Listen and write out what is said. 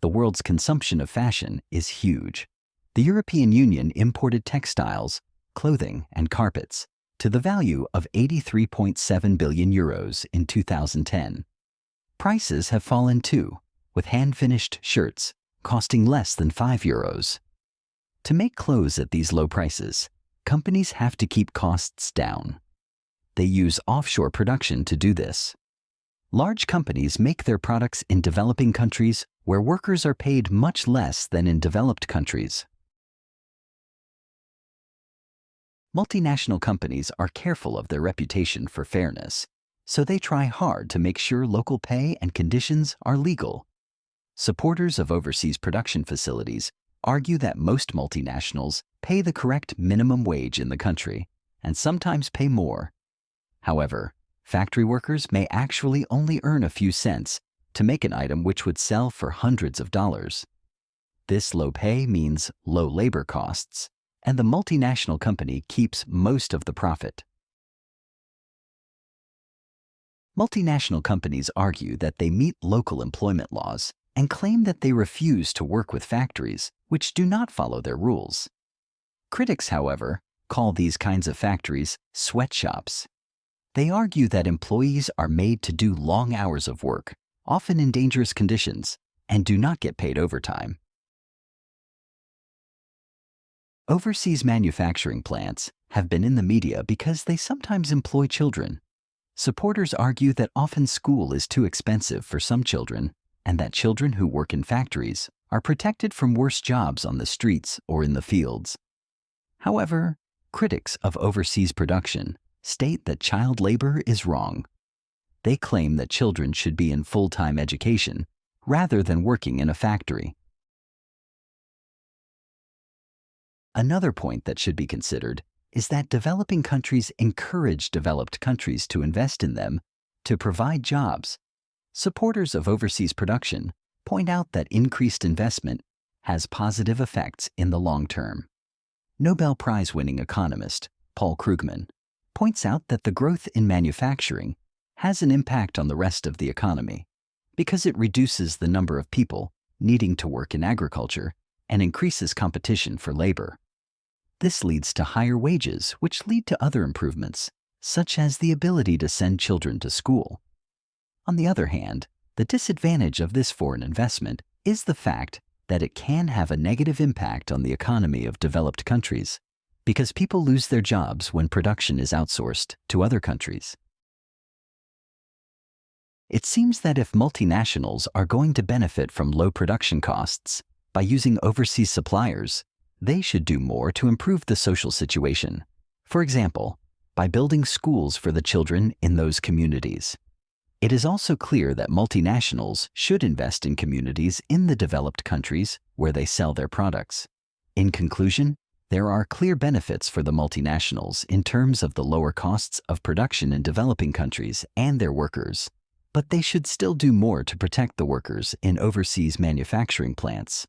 the world's consumption of fashion is huge. The European Union imported textiles, clothing, and carpets to the value of 83.7 billion euros in 2010. Prices have fallen too, with hand-finished shirts costing less than 5 euros. To make clothes at these low prices, companies have to keep costs down. They use offshore production to do this. Large companies make their products in developing countries where workers are paid much less than in developed countries. Multinational companies are careful of their reputation for fairness, so they try hard to make sure local pay and conditions are legal. Supporters of overseas production facilities argue that most multinationals pay the correct minimum wage in the country, and sometimes pay more. However, factory workers may actually only earn a few cents to make an item which would sell for hundreds of dollars. This low pay means low labor costs, and the multinational company keeps most of the profit. Multinational companies argue that they meet local employment laws and claim that they refuse to work with factories which do not follow their rules. Critics, however, call these kinds of factories sweatshops. They argue that employees are made to do long hours of work, often in dangerous conditions, and do not get paid overtime. Overseas manufacturing plants have been in the media because they sometimes employ children. Supporters argue that often school is too expensive for some children, and that children who work in factories are protected from worse jobs on the streets or in the fields. However, critics of overseas production state that child labor is wrong. They claim that children should be in full-time education rather than working in a factory. Another point that should be considered is that developing countries encourage developed countries to invest in them to provide jobs. Supporters of overseas production point out that increased investment has positive effects in the long term. Nobel Prize-winning economist Paul Krugman points out that the growth in manufacturing has an impact on the rest of the economy because it reduces the number of people needing to work in agriculture and increases competition for labor. This leads to higher wages, which lead to other improvements, such as the ability to send children to school. On the other hand, the disadvantage of this foreign investment is the fact that it can have a negative impact on the economy of developed countries, because people lose their jobs when production is outsourced to other countries. It seems that if multinationals are going to benefit from low production costs by using overseas suppliers, they should do more to improve the social situation. For example, by building schools for the children in those communities. It is also clear that multinationals should invest in communities in the developed countries where they sell their products. In conclusion, there are clear benefits for the multinationals in terms of the lower costs of production in developing countries and their workers, but they should still do more to protect the workers in overseas manufacturing plants.